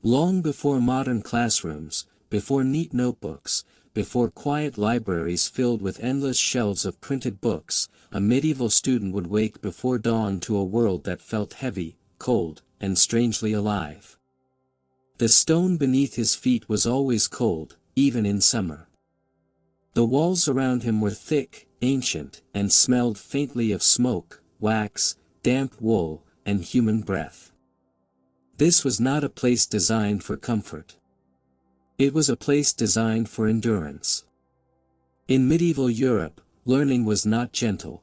Long before modern classrooms, before neat notebooks, before quiet libraries filled with endless shelves of printed books, a medieval student would wake before dawn to a world that felt heavy, cold, and strangely alive. The stone beneath his feet was always cold, even in summer. The walls around him were thick, ancient, and smelled faintly of smoke, wax, damp wool, and human breath. This was not a place designed for comfort. It was a place designed for endurance. In medieval Europe, learning was not gentle.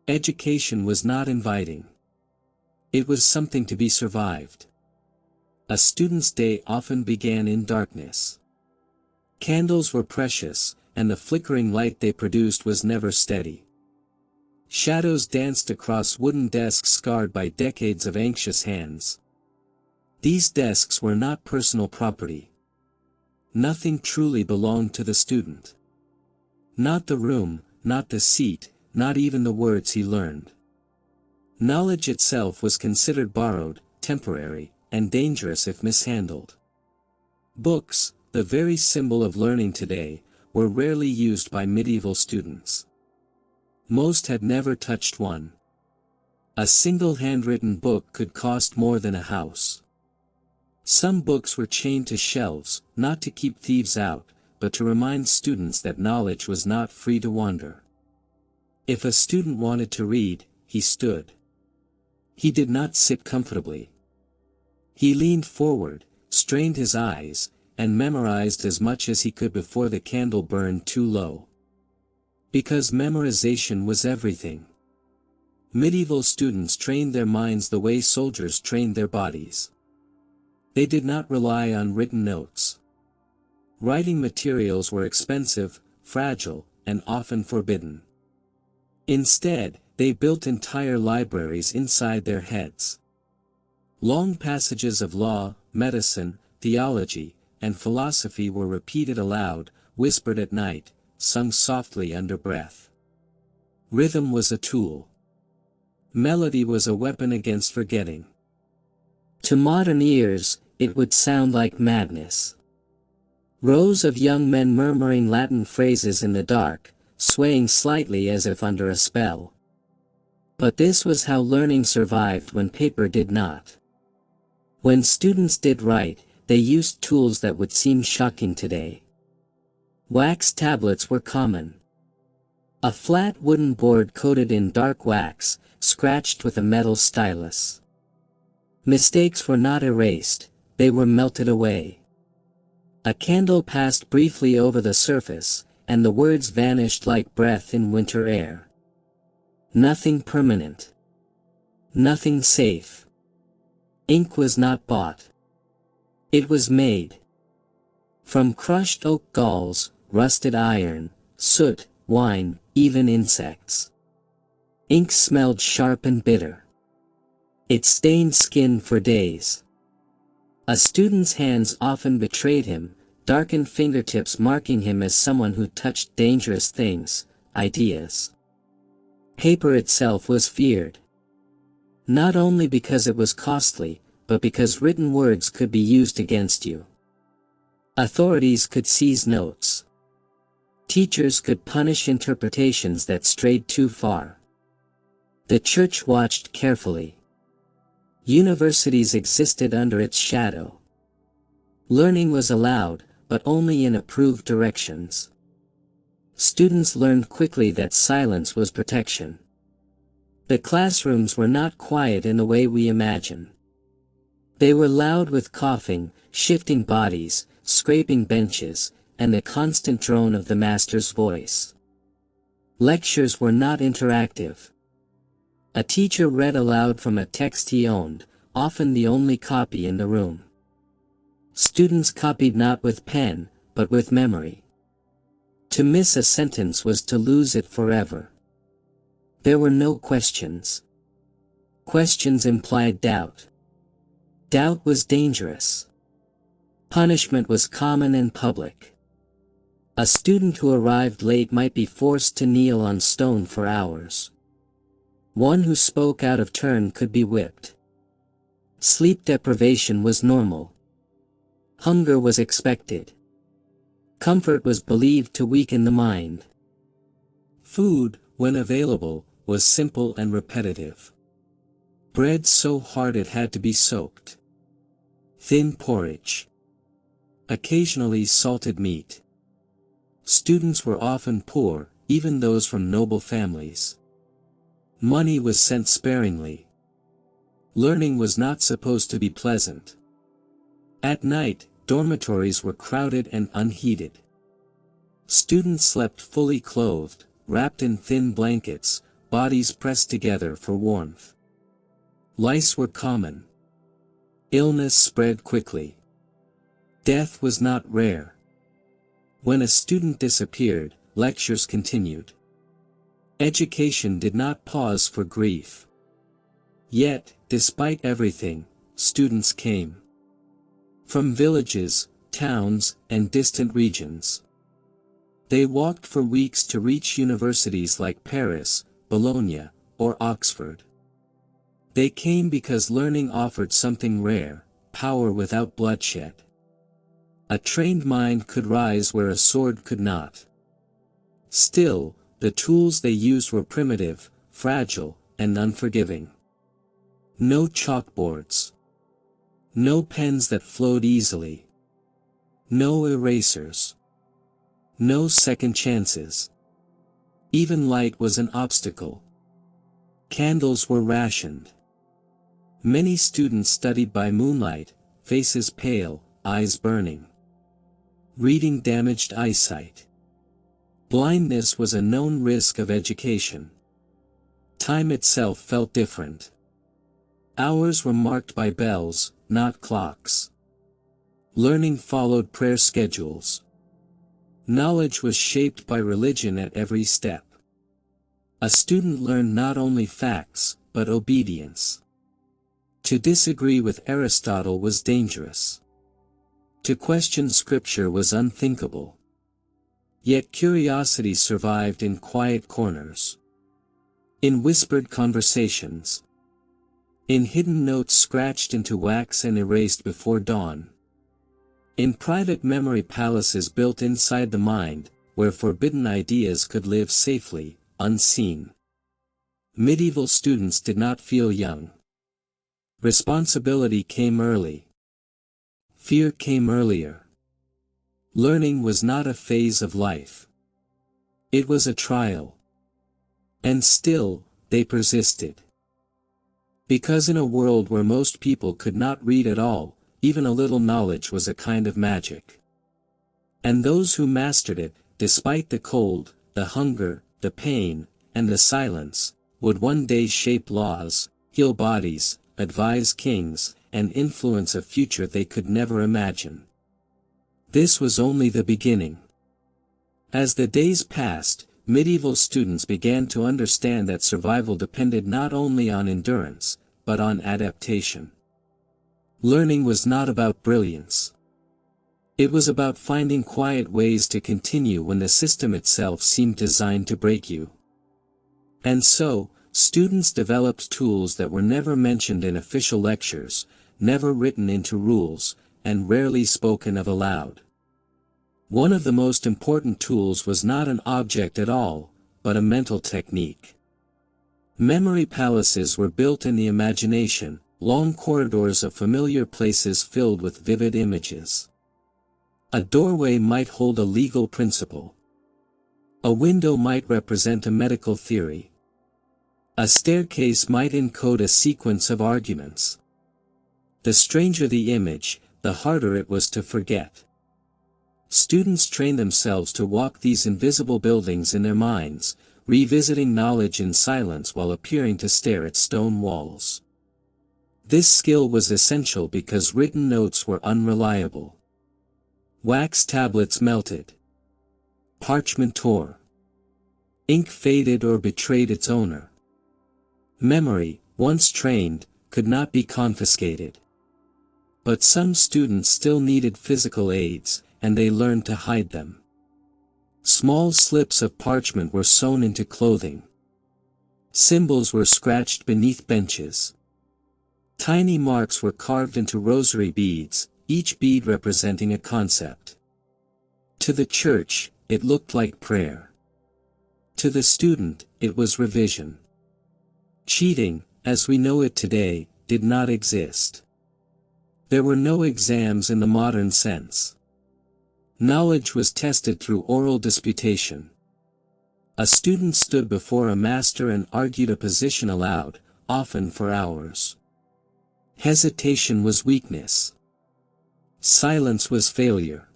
Education was not inviting. It was something to be survived. A student's day often began in darkness. Candles were precious, and the flickering light they produced was never steady. Shadows danced across wooden desks scarred by decades of anxious hands. These desks were not personal property. Nothing truly belonged to the student. Not the room, not the seat, not even the words he learned. Knowledge itself was considered borrowed, temporary, and dangerous if mishandled. Books, the very symbol of learning today, were rarely used by medieval students. Most had never touched one. A single handwritten book could cost more than a house. Some books were chained to shelves, not to keep thieves out, but to remind students that knowledge was not free to wander. If a student wanted to read, he stood. He did not sit comfortably. He leaned forward, strained his eyes, and memorized as much as he could before the candle burned too low. Because memorization was everything. Medieval students trained their minds the way soldiers trained their bodies. They did not rely on written notes. Writing materials were expensive, fragile, and often forbidden. Instead, they built entire libraries inside their heads. Long passages of law, medicine, theology, and philosophy were repeated aloud, whispered at night, sung softly under breath. Rhythm was a tool. Melody was a weapon against forgetting. To modern ears, it would sound like madness. Rows of young men murmuring Latin phrases in the dark, swaying slightly as if under a spell. But this was how learning survived when paper did not. When students did write, they used tools that would seem shocking today. Wax tablets were common. A flat wooden board coated in dark wax, scratched with a metal stylus. Mistakes were not erased, they were melted away. A candle passed briefly over the surface, and the words vanished like breath in winter air. Nothing permanent. Nothing safe. Ink was not bought. It was made. From crushed oak galls, rusted iron, soot, wine, even insects. Ink smelled sharp and bitter. It stained skin for days. A student's hands often betrayed him, darkened fingertips marking him as someone who touched dangerous things, ideas. Paper itself was feared. Not only because it was costly, but because written words could be used against you. Authorities could seize notes. Teachers could punish interpretations that strayed too far. The church watched carefully. Universities existed under its shadow. Learning was allowed, but only in approved directions. Students learned quickly that silence was protection. The classrooms were not quiet in the way we imagine. They were loud with coughing, shifting bodies, scraping benches, and the constant drone of the master's voice. Lectures were not interactive. A teacher read aloud from a text he owned, often the only copy in the room. Students copied not with pen, but with memory. To miss a sentence was to lose it forever. There were no questions. Questions implied doubt. Doubt was dangerous. Punishment was common and public. A student who arrived late might be forced to kneel on stone for hours. One who spoke out of turn could be whipped. Sleep deprivation was normal. Hunger was expected. Comfort was believed to weaken the mind. Food, when available, was simple and repetitive. Bread so hard it had to be soaked. Thin porridge. Occasionally salted meat. Students were often poor, even those from noble families. Money was sent sparingly. Learning was not supposed to be pleasant. At night, dormitories were crowded and unheated. Students slept fully clothed, wrapped in thin blankets, bodies pressed together for warmth. Lice were common. Illness spread quickly. Death was not rare. When a student disappeared, lectures continued. Education did not pause for grief. Yet, despite everything, students came. From villages, towns, and distant regions. They walked for weeks to reach universities like Paris, Bologna, or Oxford. They came because learning offered something rare, power without bloodshed. A trained mind could rise where a sword could not. Still, the tools they used were primitive, fragile, and unforgiving. No chalkboards. No pens that flowed easily. No erasers. No second chances. Even light was an obstacle. Candles were rationed. Many students studied by moonlight, faces pale, eyes burning. Reading damaged eyesight. Blindness was a known risk of education. Time itself felt different. Hours were marked by bells, not clocks. Learning followed prayer schedules. Knowledge was shaped by religion at every step. A student learned not only facts, but obedience. To disagree with Aristotle was dangerous. To question scripture was unthinkable. Yet curiosity survived in quiet corners. In whispered conversations. In hidden notes scratched into wax and erased before dawn. In private memory palaces built inside the mind, where forbidden ideas could live safely, unseen. Medieval students did not feel young. Responsibility came early. Fear came earlier. Learning was not a phase of life. It was a trial. And still, they persisted. Because in a world where most people could not read at all, even a little knowledge was a kind of magic. And those who mastered it, despite the cold, the hunger, the pain, and the silence, would one day shape laws, heal bodies, advise kings, and influence a future they could never imagine. This was only the beginning. As the days passed, medieval students began to understand that survival depended not only on endurance, but on adaptation. Learning was not about brilliance. It was about finding quiet ways to continue when the system itself seemed designed to break you. And so, students developed tools that were never mentioned in official lectures, never written into rules, and rarely spoken of aloud. One of the most important tools was not an object at all, but a mental technique. Memory palaces were built in the imagination, long corridors of familiar places filled with vivid images. A doorway might hold a legal principle. A window might represent a medical theory. A staircase might encode a sequence of arguments. The stranger the image, the harder it was to forget. Students train themselves to walk these invisible buildings in their minds, revisiting knowledge in silence while appearing to stare at stone walls. This skill was essential because written notes were unreliable. Wax tablets melted. Parchment tore. Ink faded or betrayed its owner. Memory, once trained, could not be confiscated. But some students still needed physical aids, and they learned to hide them. Small slips of parchment were sewn into clothing. Symbols were scratched beneath benches. Tiny marks were carved into rosary beads, each bead representing a concept. To the church, it looked like prayer. To the student, it was revision. Cheating, as we know it today, did not exist. There were no exams in the modern sense. Knowledge was tested through oral disputation. A student stood before a master and argued a position aloud, often for hours. Hesitation was weakness. Silence was failure.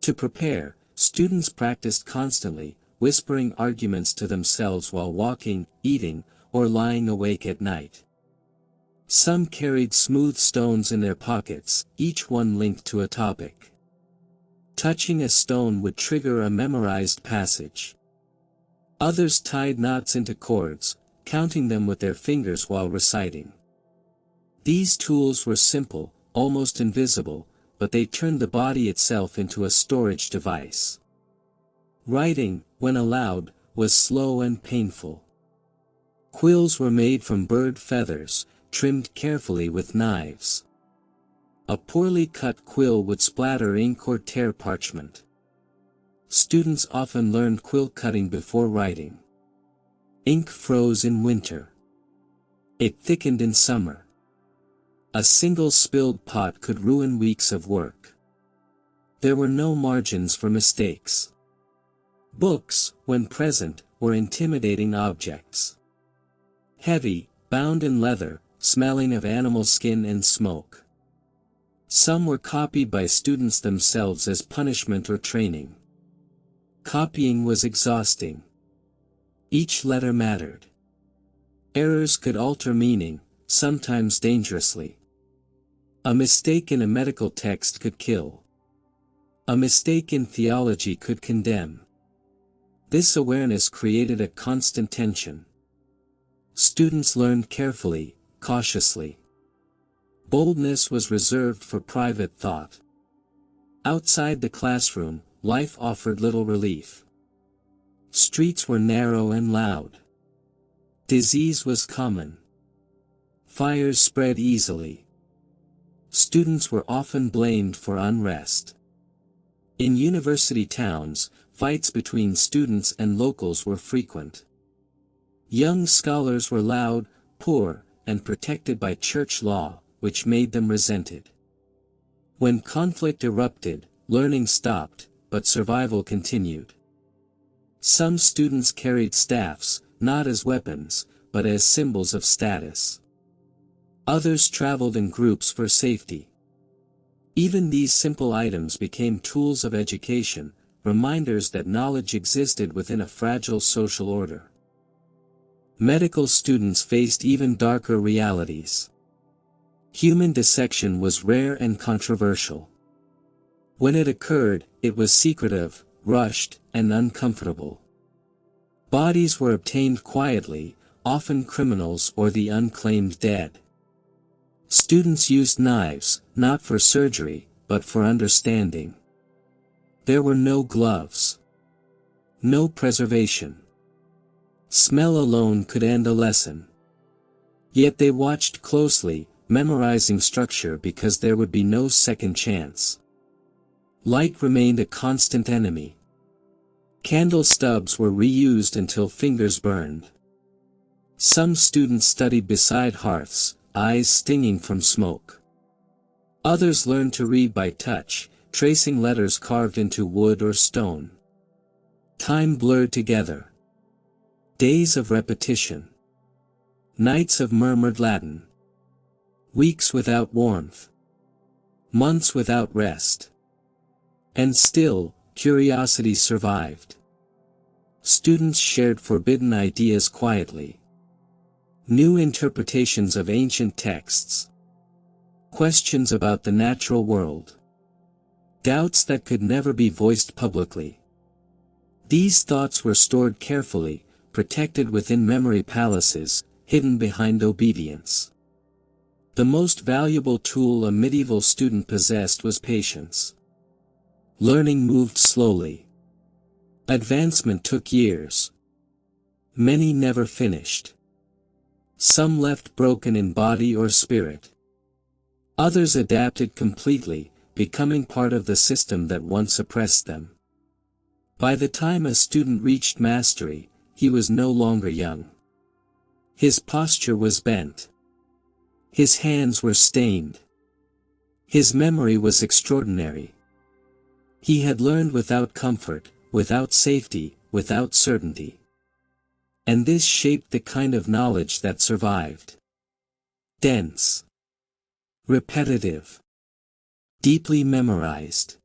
To prepare, students practiced constantly, whispering arguments to themselves while walking, eating, or lying awake at night. Some carried smooth stones in their pockets, each one linked to a topic. Touching a stone would trigger a memorized passage. Others tied knots into cords, counting them with their fingers while reciting. These tools were simple, almost invisible, but they turned the body itself into a storage device. Writing, when allowed, was slow and painful. Quills were made from bird feathers, trimmed carefully with knives. A poorly cut quill would splatter ink or tear parchment. Students often learned quill cutting before writing. Ink froze in winter. It thickened in summer. A single spilled pot could ruin weeks of work. There were no margins for mistakes. Books, when present, were intimidating objects. Heavy, bound in leather, smelling of animal skin and smoke. Some were copied by students themselves as punishment or training. Copying was exhausting. Each letter mattered. Errors could alter meaning, sometimes dangerously. A mistake in a medical text could kill. A mistake in theology could condemn. This awareness created a constant tension. Students learned carefully, cautiously. Boldness was reserved for private thought. Outside the classroom, life offered little relief. Streets were narrow and loud. Disease was common. Fires spread easily. Students were often blamed for unrest. In university towns, fights between students and locals were frequent. Young scholars were loud, poor, and protected by church law, which made them resented. When conflict erupted, learning stopped, but survival continued. Some students carried staffs, not as weapons, but as symbols of status. Others traveled in groups for safety. Even these simple items became tools of education, reminders that knowledge existed within a fragile social order. Medical students faced even darker realities. Human dissection was rare and controversial. When it occurred, it was secretive, rushed, and uncomfortable. Bodies were obtained quietly, often criminals or the unclaimed dead. Students used knives, not for surgery, but for understanding. There were no gloves. No preservation. Smell alone could end a lesson. Yet they watched closely, memorizing structure because there would be no second chance. Light remained a constant enemy. Candle stubs were reused until fingers burned. Some students studied beside hearths, eyes stinging from smoke. Others learned to read by touch, tracing letters carved into wood or stone. Time blurred together. Days of repetition. Nights of murmured Latin. Weeks without warmth. Months without rest. And still, curiosity survived. Students shared forbidden ideas quietly. New interpretations of ancient texts. Questions about the natural world. Doubts that could never be voiced publicly. These thoughts were stored carefully, protected within memory palaces, hidden behind obedience. The most valuable tool a medieval student possessed was patience. Learning moved slowly. Advancement took years. Many never finished. Some left broken in body or spirit. Others adapted completely, becoming part of the system that once oppressed them. By the time a student reached mastery, he was no longer young. His posture was bent. His hands were stained. His memory was extraordinary. He had learned without comfort, without safety, without certainty. And this shaped the kind of knowledge that survived. Dense. Repetitive. Deeply memorized.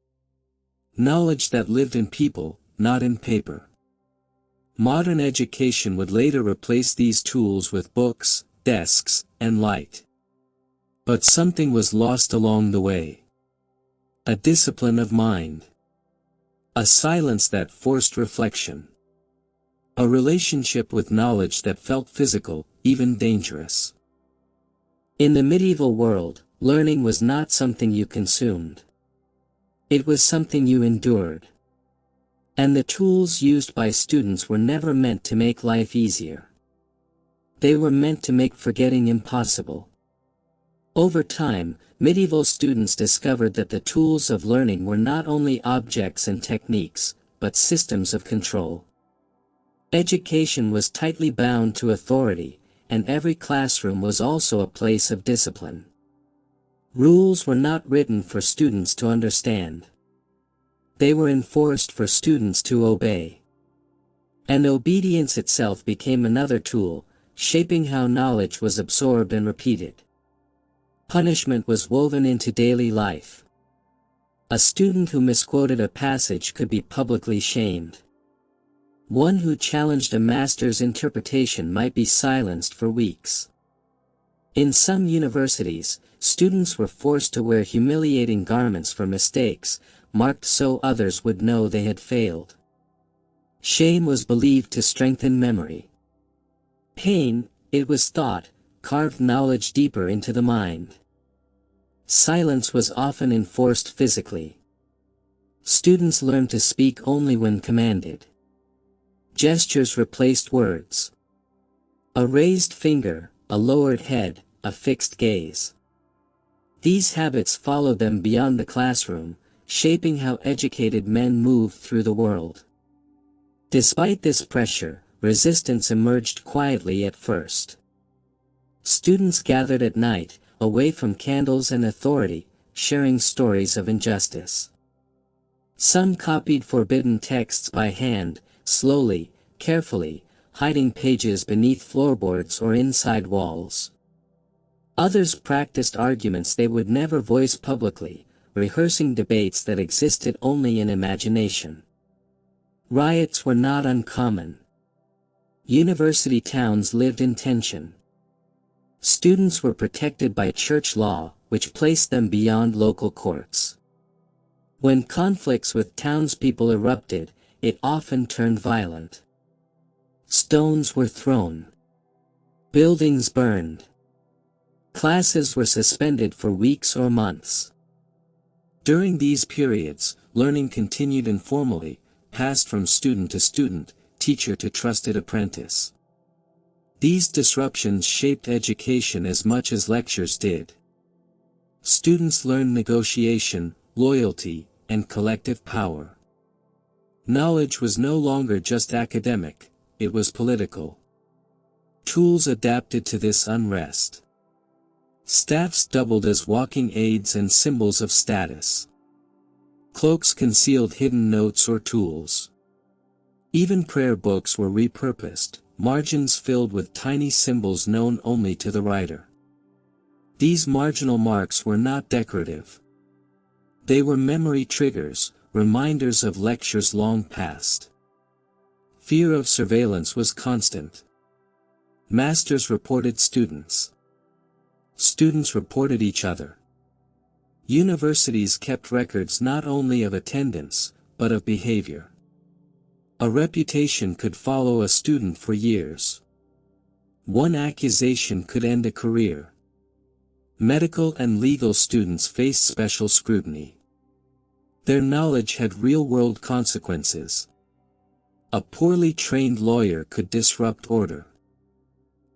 Knowledge that lived in people, not in paper. Modern education would later replace these tools with books, desks, and light. But something was lost along the way. A discipline of mind. A silence that forced reflection. A relationship with knowledge that felt physical, even dangerous. In the medieval world, learning was not something you consumed. It was something you endured. And the tools used by students were never meant to make life easier. They were meant to make forgetting impossible. Over time, medieval students discovered that the tools of learning were not only objects and techniques, but systems of control. Education was tightly bound to authority, and every classroom was also a place of discipline. Rules were not written for students to understand. They were enforced for students to obey. And obedience itself became another tool, shaping how knowledge was absorbed and repeated. Punishment was woven into daily life. A student who misquoted a passage could be publicly shamed. One who challenged a master's interpretation might be silenced for weeks. In some universities, students were forced to wear humiliating garments for mistakes, marked so others would know they had failed. Shame was believed to strengthen memory. Pain, it was thought, carved knowledge deeper into the mind. Silence was often enforced physically. Students learned to speak only when commanded. Gestures replaced words. A raised finger, a lowered head, a fixed gaze. These habits followed them beyond the classroom, shaping how educated men moved through the world. Despite this pressure, resistance emerged quietly at first. Students gathered at night, away from candles and authority, sharing stories of injustice. Some copied forbidden texts by hand, slowly, carefully, hiding pages beneath floorboards or inside walls. Others practiced arguments they would never voice publicly, rehearsing debates that existed only in imagination. Riots were not uncommon. University towns lived in tension. Students were protected by church law, which placed them beyond local courts. When conflicts with townspeople erupted, it often turned violent. Stones were thrown. Buildings burned. Classes were suspended for weeks or months. During these periods, learning continued informally, passed from student to student, teacher to trusted apprentice. These disruptions shaped education as much as lectures did. Students learned negotiation, loyalty, and collective power. Knowledge was no longer just academic, it was political. Tools adapted to this unrest. Staffs doubled as walking aids and symbols of status. Cloaks concealed hidden notes or tools. Even prayer books were repurposed, margins filled with tiny symbols known only to the writer. These marginal marks were not decorative. They were memory triggers, reminders of lectures long past. Fear of surveillance was constant. Masters reported students. Students reported each other. Universities kept records not only of attendance, but of behavior. A reputation could follow a student for years. One accusation could end a career. Medical and legal students faced special scrutiny. Their knowledge had real-world consequences. A poorly trained lawyer could disrupt order.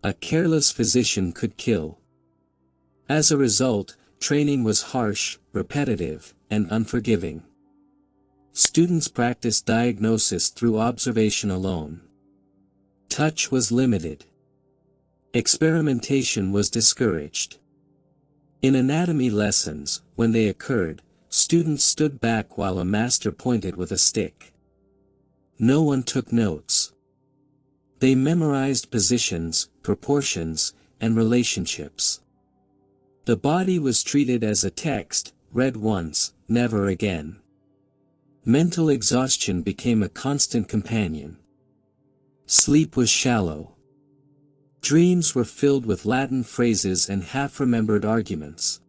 A careless physician could kill. As a result, training was harsh, repetitive, and unforgiving. Students practiced diagnosis through observation alone. Touch was limited. Experimentation was discouraged. In anatomy lessons, when they occurred, students stood back while a master pointed with a stick. No one took notes. They memorized positions, proportions, and relationships. The body was treated as a text, read once, never again. Mental exhaustion became a constant companion. Sleep was shallow. Dreams were filled with Latin phrases and half-remembered arguments.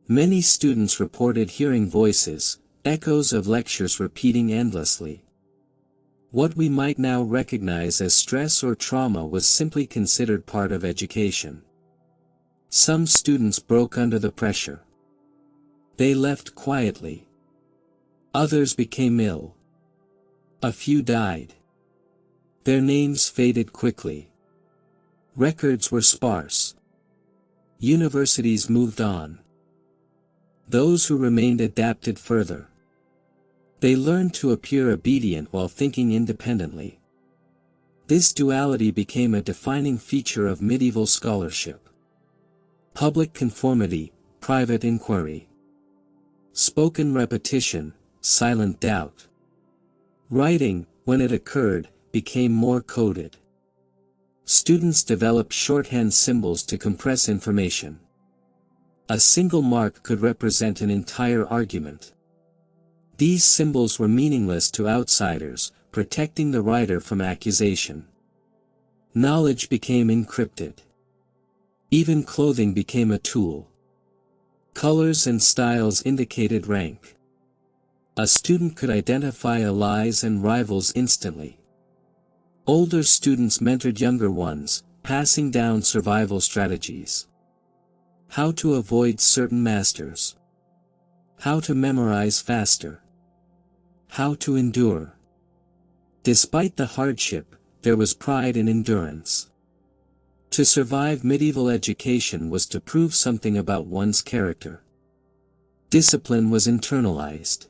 Many students reported hearing voices, echoes of lectures repeating endlessly. What we might now recognize as stress or trauma was simply considered part of education. Some students broke under the pressure. They left quietly. Others became ill. A few died. Their names faded quickly. Records were sparse. Universities moved on. Those who remained adapted further. They learned to appear obedient while thinking independently. This duality became a defining feature of medieval scholarship. Public conformity, private inquiry. Spoken repetition, silent doubt. Writing, when it occurred, became more coded. Students developed shorthand symbols to compress information. A single mark could represent an entire argument. These symbols were meaningless to outsiders, protecting the writer from accusation. Knowledge became encrypted. Even clothing became a tool. Colors and styles indicated rank. A student could identify allies and rivals instantly. Older students mentored younger ones, passing down survival strategies. How to avoid certain masters. How to memorize faster. How to endure. Despite the hardship, there was pride in endurance. To survive medieval education was to prove something about one's character. Discipline was internalized.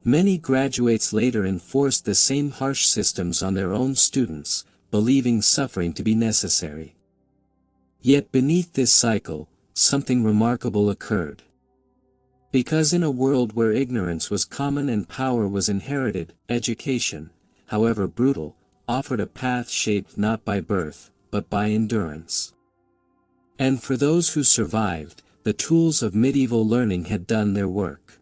Many graduates later enforced the same harsh systems on their own students, believing suffering to be necessary. Yet beneath this cycle, something remarkable occurred. Because in a world where ignorance was common and power was inherited, education, however brutal, offered a path shaped not by birth, but by endurance. And for those who survived, the tools of medieval learning had done their work.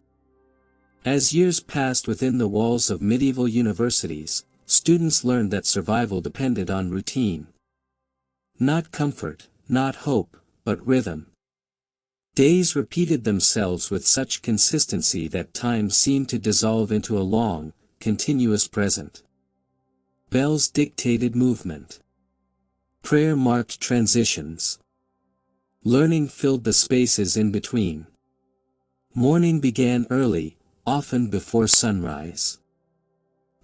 As years passed within the walls of medieval universities, students learned that survival depended on routine. Not comfort, not hope, but rhythm. Days repeated themselves with such consistency that time seemed to dissolve into a long, continuous present. Bells dictated movement. Prayer marked transitions. Learning filled the spaces in between. Morning began early, often before sunrise.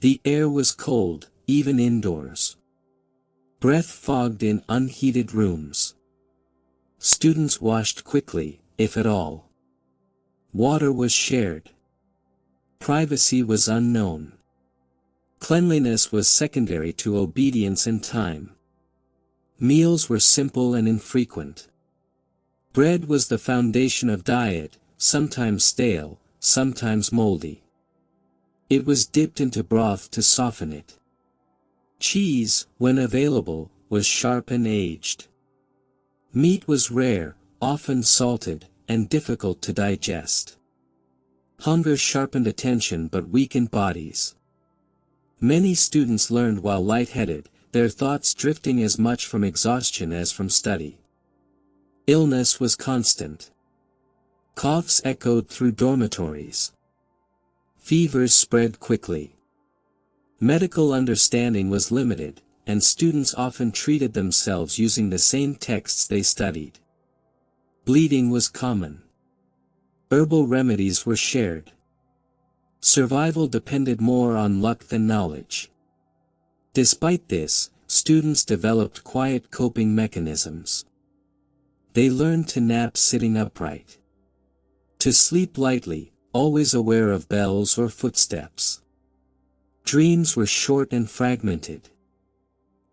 The air was cold, even indoors. Breath fogged in unheated rooms. Students washed quickly, if at all. Water was shared. Privacy was unknown. Cleanliness was secondary to obedience and time. Meals were simple and infrequent. Bread was the foundation of diet, sometimes stale, sometimes moldy. It was dipped into broth to soften it. Cheese, when available, was sharp and aged. Meat was rare, often salted, and difficult to digest. Hunger sharpened attention but weakened bodies. Many students learned while lightheaded, their thoughts drifting as much from exhaustion as from study. Illness was constant. Coughs echoed through dormitories. Fevers spread quickly. Medical understanding was limited, and students often treated themselves using the same texts they studied. Bleeding was common. Herbal remedies were shared. Survival depended more on luck than knowledge. Despite this, students developed quiet coping mechanisms. They learned to nap sitting upright. To sleep lightly, always aware of bells or footsteps. Dreams were short and fragmented.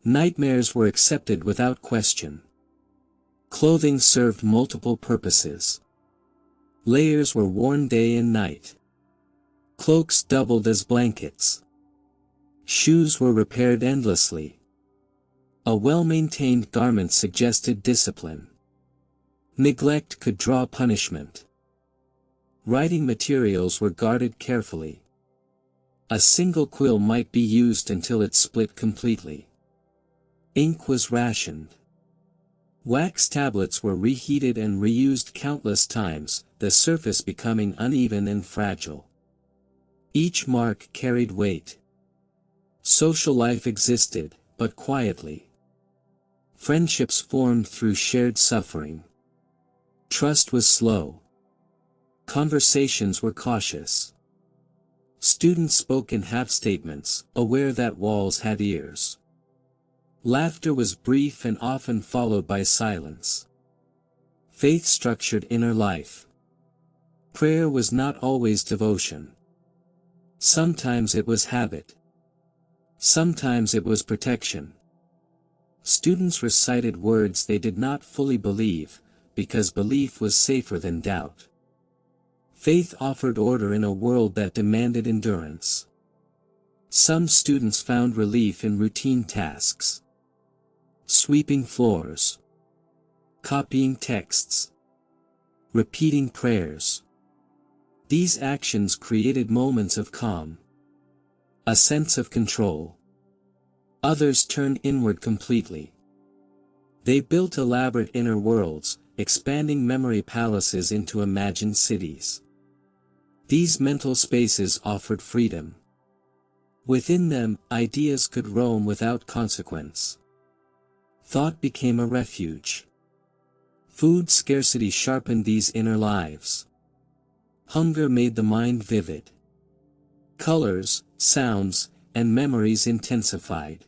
Nightmares were accepted without question. Clothing served multiple purposes. Layers were worn day and night. Cloaks doubled as blankets. Shoes were repaired endlessly. A well-maintained garment suggested discipline. Neglect could draw punishment. Writing materials were guarded carefully. A single quill might be used until it split completely. Ink was rationed. Wax tablets were reheated and reused countless times, the surface becoming uneven and fragile. Each mark carried weight. Social life existed, but quietly. Friendships formed through shared suffering. Trust was slow. Conversations were cautious. Students spoke in half-statements, aware that walls had ears. Laughter was brief and often followed by silence. Faith structured inner life. Prayer was not always devotion. Sometimes it was habit. Sometimes it was protection. Students recited words they did not fully believe, because belief was safer than doubt. Faith offered order in a world that demanded endurance. Some students found relief in routine tasks. Sweeping floors. Copying texts. Repeating prayers. These actions created moments of calm. A sense of control. Others turned inward completely. They built elaborate inner worlds, expanding memory palaces into imagined cities. These mental spaces offered freedom. Within them, ideas could roam without consequence. Thought became a refuge. Food scarcity sharpened these inner lives. Hunger made the mind vivid. Colors, sounds, and memories intensified.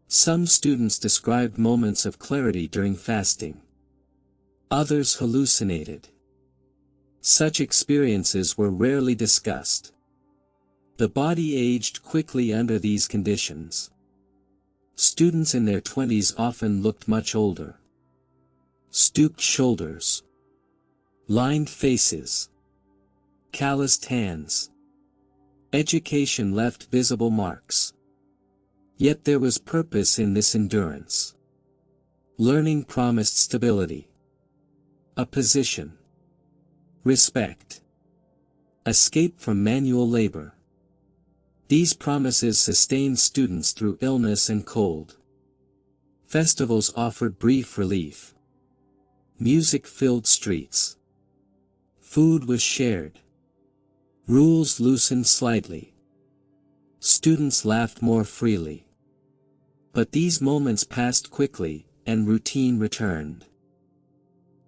Some students described moments of clarity during fasting. Others hallucinated. Such experiences were rarely discussed. The body aged quickly under these conditions. Students in their 20s often looked much older. Stooped shoulders. Lined faces. Calloused hands. Education left visible marks. Yet there was purpose in this endurance. Learning promised stability. A position. Respect. Escape from manual labor. These promises sustained students through illness and cold. Festivals offered brief relief. Music filled streets. Food was shared. Rules loosened slightly. Students laughed more freely. But these moments passed quickly, and routine returned.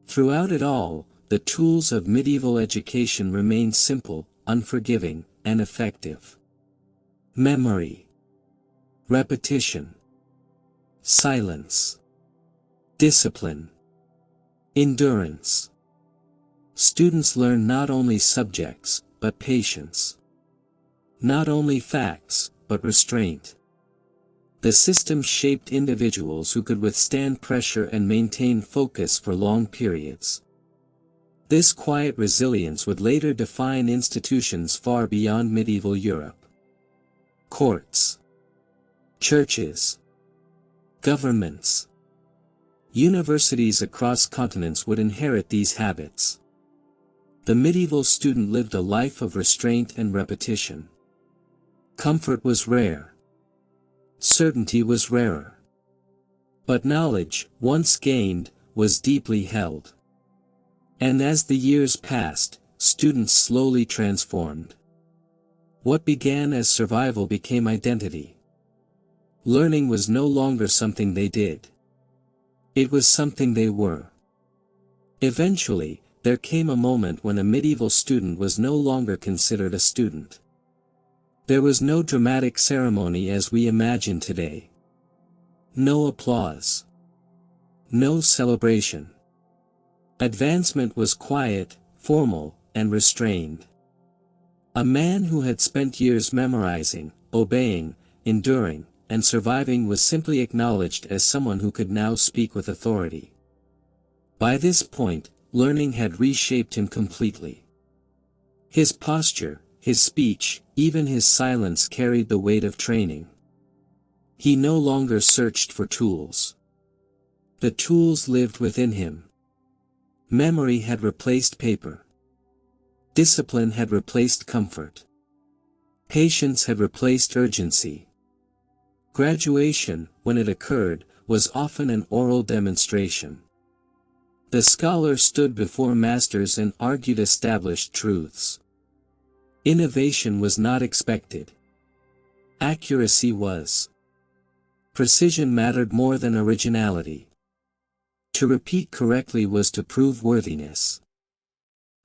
Throughout it all, the tools of medieval education remained simple, unforgiving, and effective. Memory. Repetition. Silence. Discipline. Endurance. Students learn not only subjects, but patience. Not only facts, but restraint. The system shaped individuals who could withstand pressure and maintain focus for long periods. This quiet resilience would later define institutions far beyond medieval Europe. Courts. Churches. Governments. Universities across continents would inherit these habits. The medieval student lived a life of restraint and repetition. Comfort was rare. Certainty was rarer. But knowledge, once gained, was deeply held. And as the years passed, students slowly transformed. What began as survival became identity. Learning was no longer something they did. It was something they were. Eventually, there came a moment when a medieval student was no longer considered a student. There was no dramatic ceremony as we imagine today. No applause. No celebration. Advancement was quiet, formal, and restrained. A man who had spent years memorizing, obeying, enduring, and surviving was simply acknowledged as someone who could now speak with authority. By this point, learning had reshaped him completely. His posture, his speech, even his silence carried the weight of training. He no longer searched for tools. The tools lived within him. Memory had replaced paper. Discipline had replaced comfort. Patience had replaced urgency. Graduation, when it occurred, was often an oral demonstration. The scholar stood before masters and argued established truths. Innovation was not expected. Accuracy was. Precision mattered more than originality. To repeat correctly was to prove worthiness.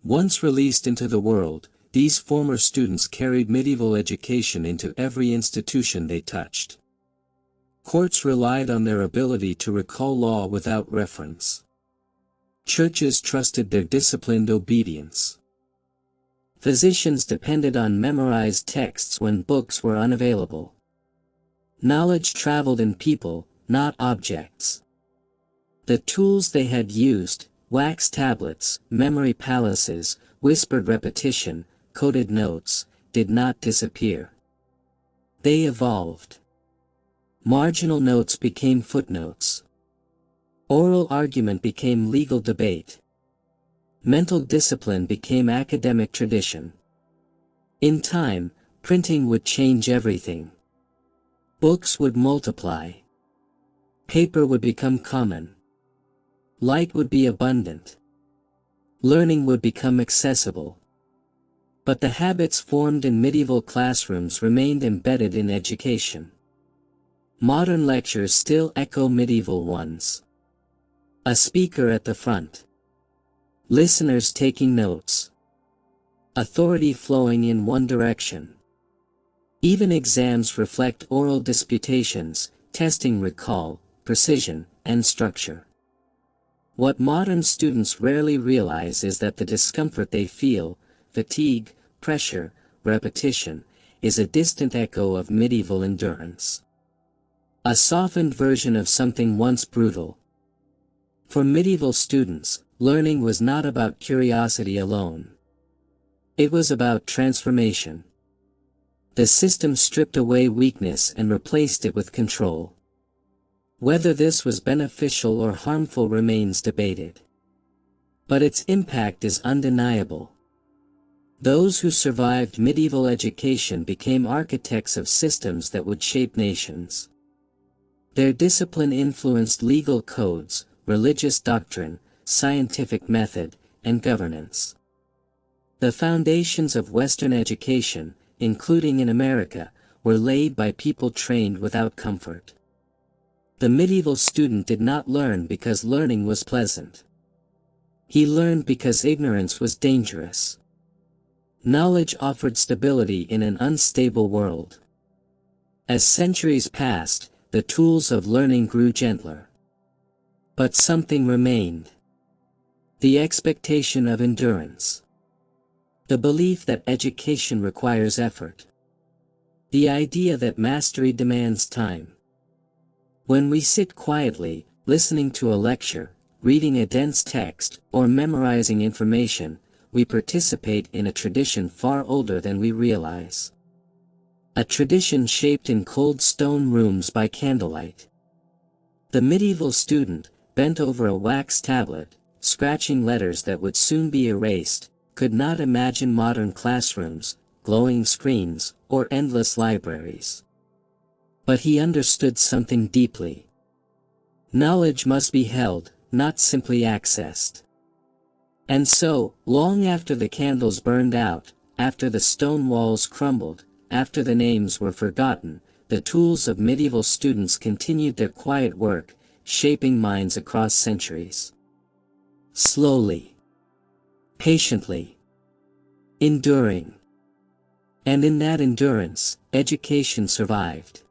Once released into the world, these former students carried medieval education into every institution they touched. Courts relied on their ability to recall law without reference. Churches trusted their disciplined obedience. Physicians depended on memorized texts when books were unavailable. Knowledge traveled in people, not objects. The tools they had used, wax tablets, memory palaces, whispered repetition, coded notes, did not disappear. They evolved. Marginal notes became footnotes. Oral argument became legal debate. Mental discipline became academic tradition. In time, printing would change everything. Books would multiply. Paper would become common. Light would be abundant. Learning would become accessible. But the habits formed in medieval classrooms remained embedded in education. Modern lectures still echo medieval ones. A speaker at the front. Listeners taking notes. Authority flowing in one direction. Even exams reflect oral disputations, testing recall, precision, and structure. What modern students rarely realize is that the discomfort they feel, fatigue, pressure, repetition, is a distant echo of medieval endurance. A softened version of something once brutal. For medieval students, learning was not about curiosity alone. It was about transformation. The system stripped away weakness and replaced it with control. Whether this was beneficial or harmful remains debated. But its impact is undeniable. Those who survived medieval education became architects of systems that would shape nations. Their discipline influenced legal codes, religious doctrine, scientific method, and governance. The foundations of Western education, including in America, were laid by people trained without comfort. The medieval student did not learn because learning was pleasant. He learned because ignorance was dangerous. Knowledge offered stability in an unstable world. As centuries passed, the tools of learning grew gentler. But something remained. The expectation of endurance. The belief that education requires effort. The idea that mastery demands time. When we sit quietly, listening to a lecture, reading a dense text, or memorizing information, we participate in a tradition far older than we realize. A tradition shaped in cold stone rooms by candlelight. The medieval student, bent over a wax tablet, scratching letters that would soon be erased, could not imagine modern classrooms, glowing screens, or endless libraries. But he understood something deeply. Knowledge must be held, not simply accessed. And so, long after the candles burned out, after the stone walls crumbled, after the names were forgotten, the tools of medieval students continued their quiet work, shaping minds across centuries. Slowly. Patiently. Enduring. And in that endurance, education survived.